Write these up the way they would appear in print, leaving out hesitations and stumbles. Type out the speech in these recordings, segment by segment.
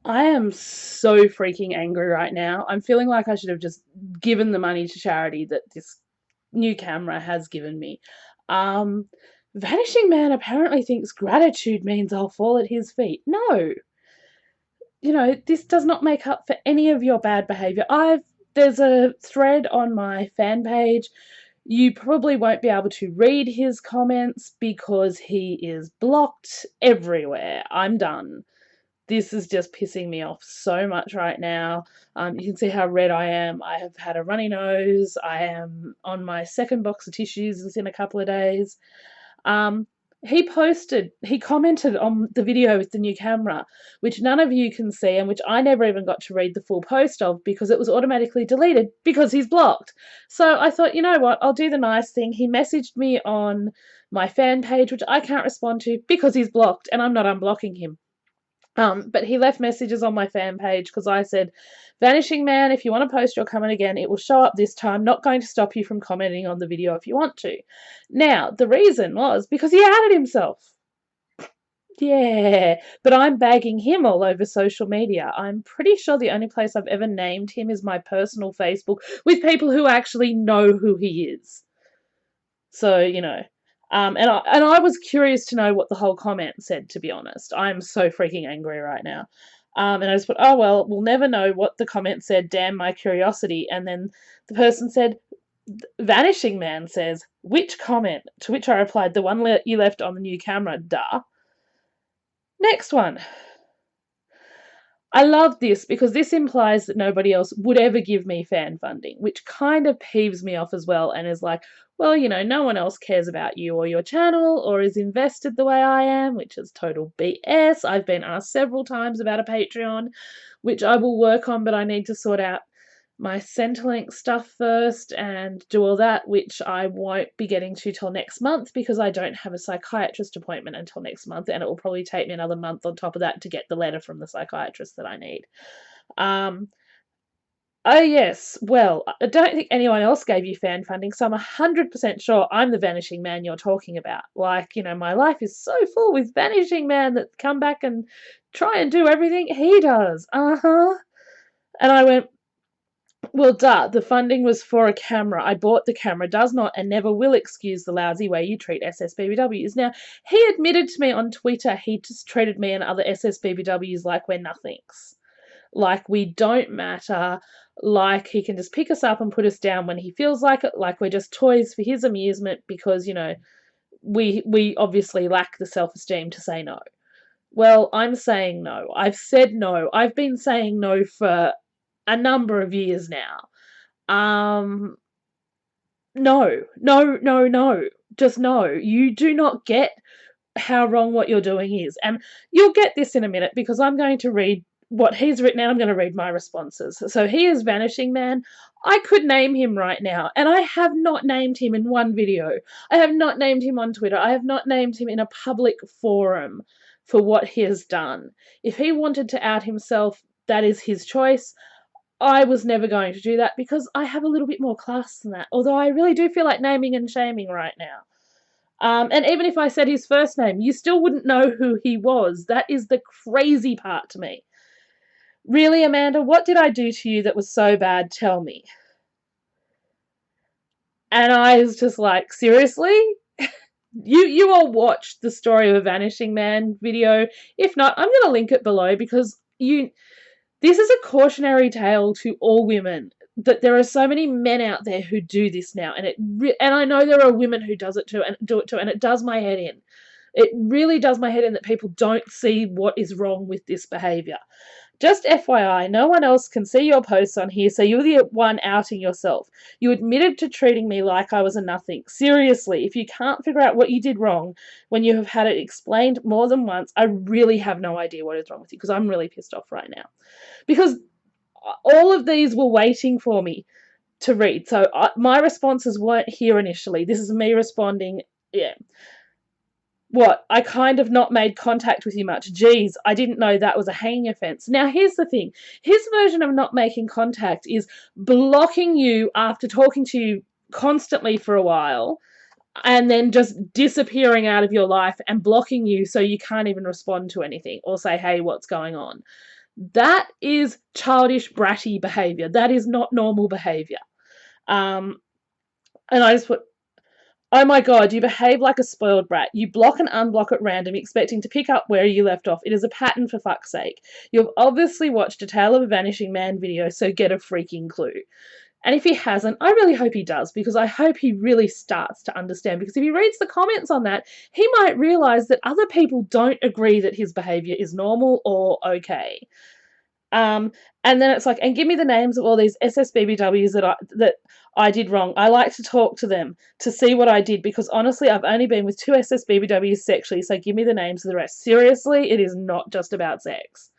I am so freaking angry right now. I'm feeling like I should have just given the money to charity that this new camera has given me. Um, Vanishing Man apparently thinks gratitude means I'll fall at his feet. No, this does not make up for any of your bad behavior. There's a thread on my fan page. You probably won't be able to read his comments because he is blocked everywhere. I'm done. This is just pissing me off so much right now. You can see how red I am. I have had a runny nose. I am on my second box of tissues within a couple of days. Um, he commented on the video with the new camera, which none of you can see and which I never even got to read the full post of because it was automatically deleted because he's blocked. So I thought, you know what, I'll do the nice thing. He messaged me on my fan page, which I can't respond to because he's blocked and I'm not unblocking him. But he left messages on my fan page because I said, Vanishing Man, if you want to post your comment again, it will show up this time. Not going to stop you from commenting on the video if you want to. Now, the reason was because he outed himself. Yeah, but I'm bagging him all over social media. I'm pretty sure the only place I've ever named him is my personal Facebook with people who actually know who he is. So, and I was curious to know what the whole comment said, to be honest. I'm so freaking angry right now. And I just thought, oh, well, we'll never know what the comment said. Damn my curiosity. And then the person said, Vanishing Man says, which comment? To which I replied, the one you left on the new camera, duh. Next one. I love this because this implies that nobody else would ever give me fan funding, which kind of peeves me off as well and is like, well, no one else cares about you or your channel or is invested the way I am, which is total BS. I've been asked several times about a Patreon, which I will work on, but I need to sort out my Centrelink stuff first and do all that, which I won't be getting to till next month because I don't have a psychiatrist appointment until next month, and it will probably take me another month on top of that to get the letter from the psychiatrist that I need. Oh yes, well, I don't think anyone else gave you fan funding, so I'm 100% sure I'm the Vanishing Man you're talking about. Like, my life is so full with Vanishing Man that come back and try and do everything he does. Uh-huh. And I went, well, duh, the funding was for a camera. I bought the camera, does not and never will excuse the lousy way you treat SSBBWs. Now, he admitted to me on Twitter he just treated me and other SSBBWs like we're nothings. Like we don't matter, like he can just pick us up and put us down when he feels like it, like we're just toys for his amusement because, we obviously lack the self-esteem to say no. Well, I'm saying no. I've said no. I've been saying no for a number of years now. No, no, no, no. Just no. You do not get how wrong what you're doing is. And you'll get this in a minute because I'm going to read what he's written and I'm going to read my responses. So he is Vanishing Man. I could name him right now, and I have not named him in one video. I have not named him on Twitter. I have not named him in a public forum for what he has done. If he wanted to out himself, that is his choice. I was never going to do that because I have a little bit more class than that, although I really do feel like naming and shaming right now. And even if I said his first name, you still wouldn't know who he was. That is the crazy part to me. Really, Amanda, what did I do to you that was so bad? Tell me. And I was just like, seriously? You all watched the Story of a Vanishing Man video. If not, I'm going to link it below because this is a cautionary tale to all women that there are so many men out there who do this now, and I know there are women who do it too, and it does my head in. It really does my head in that people don't see what is wrong with this behaviour. Just FYI, no one else can see your posts on here, so you're the one outing yourself. You admitted to treating me like I was a nothing. Seriously, if you can't figure out what you did wrong when you have had it explained more than once, I really have no idea what is wrong with you because I'm really pissed off right now. Because all of these were waiting for me to read. So my responses weren't here initially. This is me responding, yeah. What? I kind of not made contact with you much. Geez, I didn't know that was a hanging offence. Now, here's the thing. His version of not making contact is blocking you after talking to you constantly for a while and then just disappearing out of your life and blocking you so you can't even respond to anything or say, hey, what's going on? That is childish, bratty behaviour. That is not normal behaviour. And I just put, oh my god, you behave like a spoiled brat. You block and unblock at random, expecting to pick up where you left off. It is a pattern, for fuck's sake. You've obviously watched a Tale of a Vanishing Man video, so get a freaking clue. And if he hasn't, I really hope he does, because I hope he really starts to understand. Because if he reads the comments on that, he might realise that other people don't agree that his behaviour is normal or okay. And then it's like, and give me the names of all these SSBBWs that I did wrong. I like to talk to them to see what I did, because honestly, I've only been with 2 SSBBWs sexually, so give me the names of the rest. Seriously, it is not just about sex.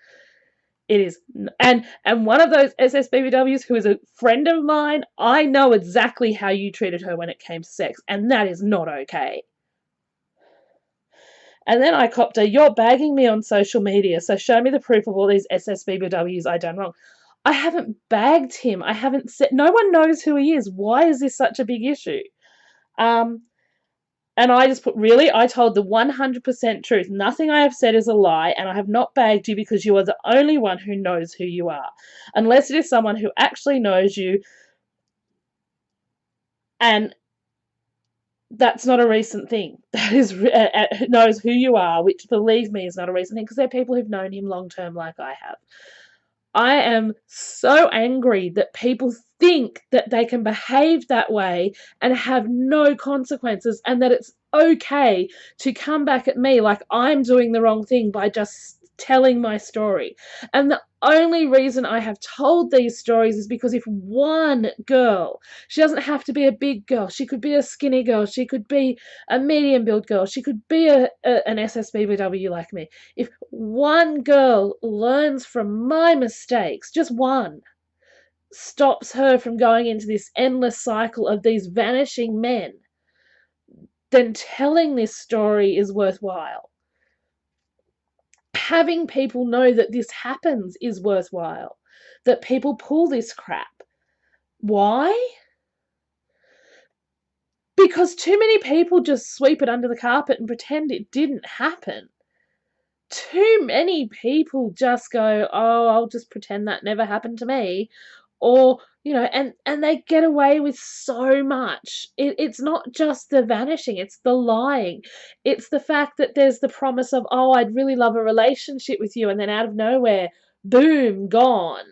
It is, and one of those SSBBWs who is a friend of mine, I know exactly how you treated her when it came to sex, and that is not okay. And then I copped a, you're bagging me on social media, so show me the proof of all these SSBBWs I done wrong. I haven't bagged him. I haven't said, no one knows who he is. Why is this such a big issue? And I just put, really? I told the 100% truth. Nothing I have said is a lie, and I have not bagged you because you are the only one who knows who you are. Unless it is someone who actually knows you, and that's not a recent thing. That is, knows who you are, which, believe me, is not a recent thing, because they're people who've known him long term like I have. I am so angry that people think that they can behave that way and have no consequences, and that it's okay to come back at me like I'm doing the wrong thing by just telling my story. And the only reason I have told these stories is because if one girl, she doesn't have to be a big girl, she could be a skinny girl, she could be a medium build girl, she could be an SSBBW like me. If one girl learns from my mistakes, just one, stops her from going into this endless cycle of these vanishing men, then telling this story is worthwhile. Having people know that this happens is worthwhile. That people pull this crap. Why? Because too many people just sweep it under the carpet and pretend it didn't happen. Too many people just go, oh, I'll just pretend that never happened to me. Or, you know, and they get away with so much. It's not just the vanishing, it's the lying. It's the fact that there's the promise of, oh, I'd really love a relationship with you, and then out of nowhere, boom, gone.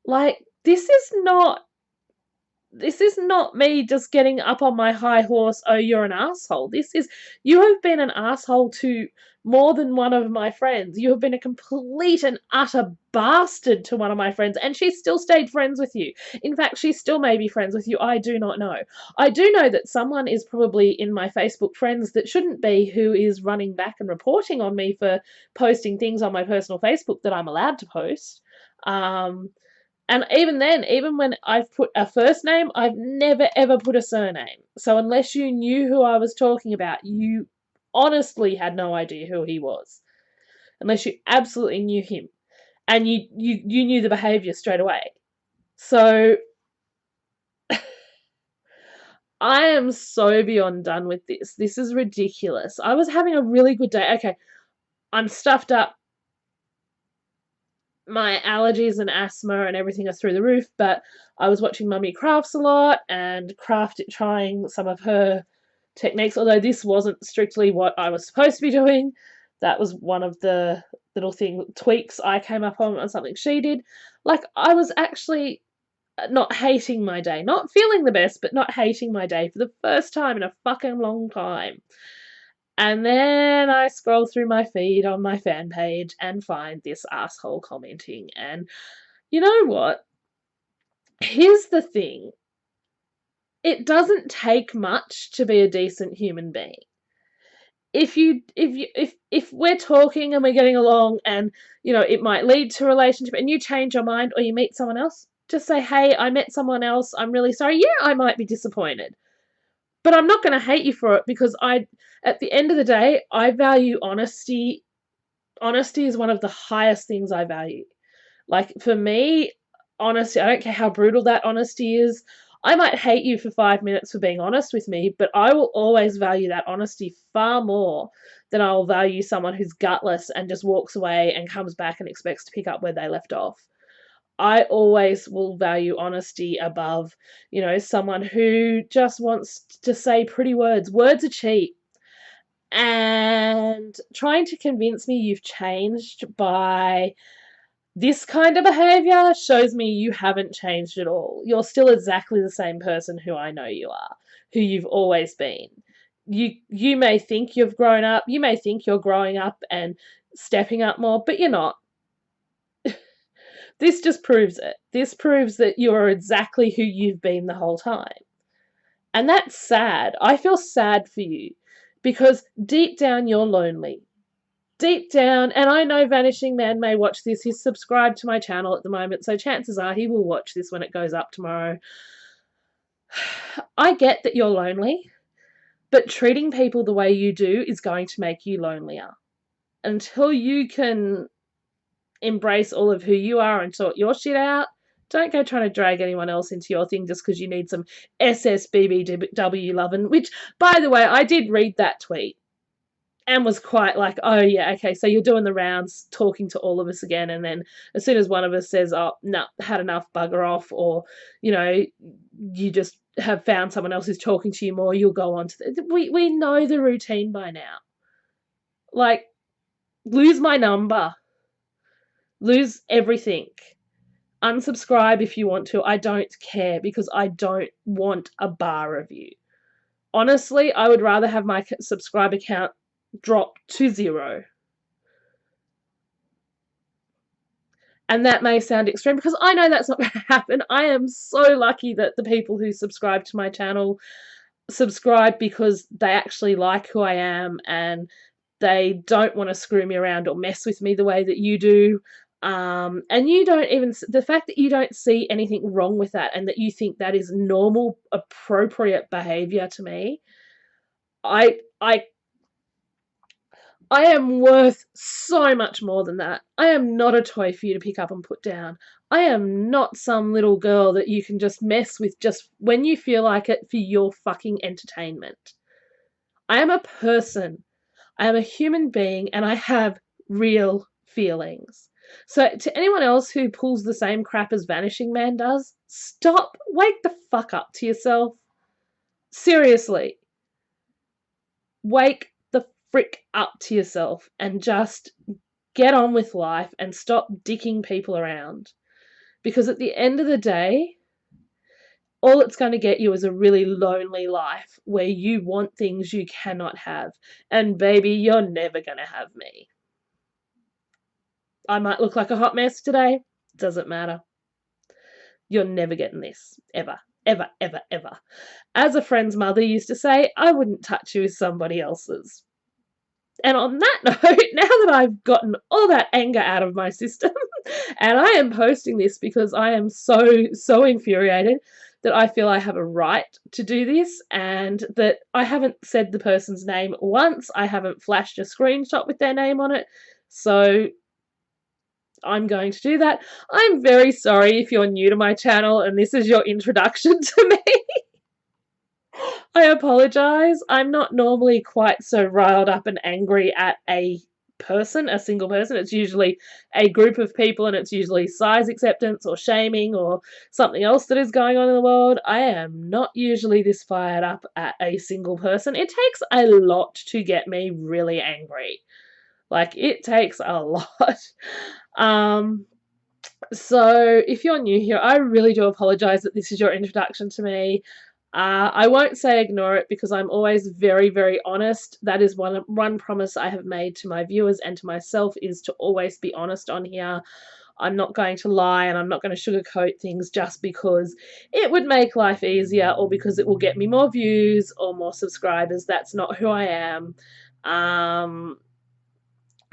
Like, this is not me just getting up on my high horse, oh, you're an asshole. You have been an asshole to more than one of my friends. You have been a complete and utter bastard to one of my friends, and she still stayed friends with you. In fact, she still may be friends with you. I do not know. I do know that someone is probably in my Facebook friends that shouldn't be, who is running back and reporting on me for posting things on my personal Facebook that I'm allowed to post. And even then, even when I've put a first name, I've never ever put a surname. So unless you knew who I was talking about, you honestly had no idea who he was. Unless you absolutely knew him. And you knew the behaviour straight away. So I am so beyond done with this. This is ridiculous. I was having a really good day. Okay, I'm stuffed up. My allergies and asthma and everything are through the roof, but I was watching Mummy Crafts a lot and trying some of her techniques, although this wasn't strictly what I was supposed to be doing. That was one of the little tweaks I came up on something she did. Like, I was actually not hating my day, not feeling the best, but not hating my day for the first time in a fucking long time. And then I scroll through my feed on my fan page and find this asshole commenting. And you know what? Here's the thing. It doesn't take much to be a decent human being. If we're talking and we're getting along, and you know it might lead to a relationship, and you change your mind or you meet someone else, just say, hey, I met someone else, I'm really sorry. Yeah, I might be disappointed, but I'm not going to hate you for it, because at the end of the day, I value honesty. Honesty is one of the highest things I value. Like, for me, honesty, I don't care how brutal that honesty is. I might hate you for 5 minutes for being honest with me, but I will always value that honesty far more than I will value someone who's gutless and just walks away and comes back and expects to pick up where they left off. I always will value honesty above, someone who just wants to say pretty words. Words are cheap. And trying to convince me you've changed by this kind of behavior shows me you haven't changed at all. You're still exactly the same person who I know you are, who you've always been. You may think you've grown up, you may think you're growing up and stepping up more, but you're not. This just proves it. This proves that you are exactly who you've been the whole time. And that's sad. I feel sad for you because deep down you're lonely. Deep down, and I know Vanishing Man may watch this. He's subscribed to my channel at the moment, so chances are he will watch this when it goes up tomorrow. I get that you're lonely, but treating people the way you do is going to make you lonelier. Until you can embrace all of who you are and sort your shit out, don't go trying to drag anyone else into your thing just because you need some SSBBW loving, which, by the way, I did read that tweet and was quite like, oh yeah, okay, so you're doing the rounds, talking to all of us again, and then as soon as one of us says, oh, no, had enough, bugger off, or, you just have found someone else who's talking to you more, you'll go on to we know the routine by now. Like, lose my number. Lose everything. Unsubscribe if you want to. I don't care because I don't want a bar of you. Honestly, I would rather have my subscriber count drop to 0. And that may sound extreme because I know that's not going to happen. I am so lucky that the people who subscribe to my channel subscribe because they actually like who I am and they don't want to screw me around or mess with me the way that you do. And you don't even, the fact that you don't see anything wrong with that and that you think that is normal, appropriate behavior to me, I am worth so much more than that. I am not a toy for you to pick up and put down. I am not some little girl that you can just mess with just when you feel like it for your fucking entertainment. I am a person. I am a human being and I have real feelings. So to anyone else who pulls the same crap as Vanishing Man does, stop. Wake the fuck up to yourself. Seriously. Wake the frick up to yourself and just get on with life and stop dicking people around. Because at the end of the day, all it's going to get you is a really lonely life where you want things you cannot have. And baby, you're never going to have me. I might look like a hot mess today. Doesn't matter. You're never getting this. Ever. Ever, ever, ever. As a friend's mother used to say, I wouldn't touch you with somebody else's. And on that note, now that I've gotten all that anger out of my system, and I am posting this because I am so infuriated that I feel I have a right to do this, and that I haven't said the person's name once, I haven't flashed a screenshot with their name on it, so I'm going to do that. I'm very sorry if you're new to my channel and this is your introduction to me. I apologise. I'm not normally quite so riled up and angry at a person, a single person. It's usually a group of people and it's usually size acceptance or shaming or something else that is going on in the world. I am not usually this fired up at a single person. It takes a lot to get me really angry. Like, it takes a lot. So if you're new here, I really do apologize that this is your introduction to me. I won't say ignore it because I'm always very, very honest. That is one promise I have made to my viewers and to myself, is to always be honest on here. I'm not going to lie and I'm not going to sugarcoat things just because it would make life easier or because it will get me more views or more subscribers. That's not who I am.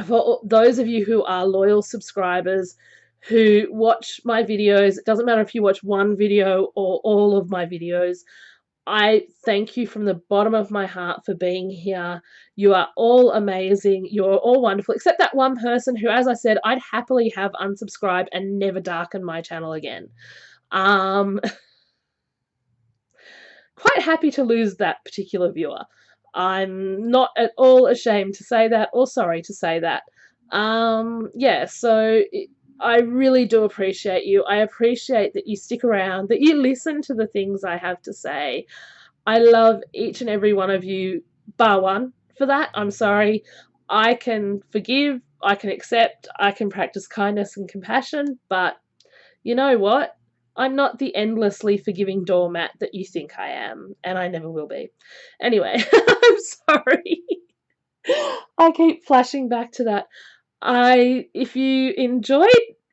For those of you who are loyal subscribers who watch my videos, it doesn't matter if you watch one video or all of my videos, I thank you from the bottom of my heart for being here. You are all amazing. You're all wonderful, except that one person who, as I said, I'd happily have unsubscribed and never darken my channel again. quite happy to lose that particular viewer. I'm not at all ashamed to say that or sorry to say that. Yeah, so I really do appreciate you. I appreciate that you stick around, that you listen to the things I have to say. I love each and every one of you, bar one, for that. I'm sorry. I can forgive, I can accept, I can practice kindness and compassion, but you know what? I'm not the endlessly forgiving doormat that you think I am, and I never will be. Anyway, I'm sorry. I keep flashing back to that. If you enjoyed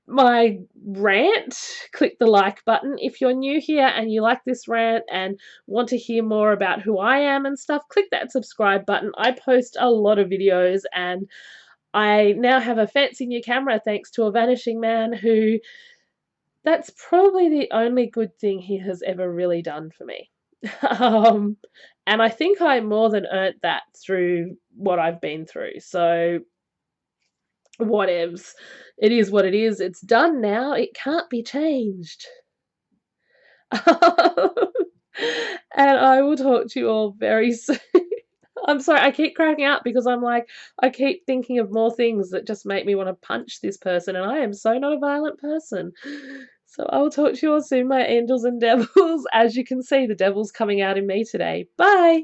my rant, click the like button. If you're new here and you like this rant and want to hear more about who I am and stuff, click that subscribe button. I post a lot of videos, and I now have a fancy new camera thanks to a Vanishing Man who, that's probably the only good thing he has ever really done for me. um, and I think I more than earned that through what I've been through. So whatevs. It is what it is. It's done now. It can't be changed. And I will talk to you all very soon. I'm sorry, I keep cracking up because I'm like, I keep thinking of more things that just make me want to punch this person, and I am so not a violent person. So I will talk to you all soon, my angels and devils. As you can see, the devil's coming out in me today. Bye!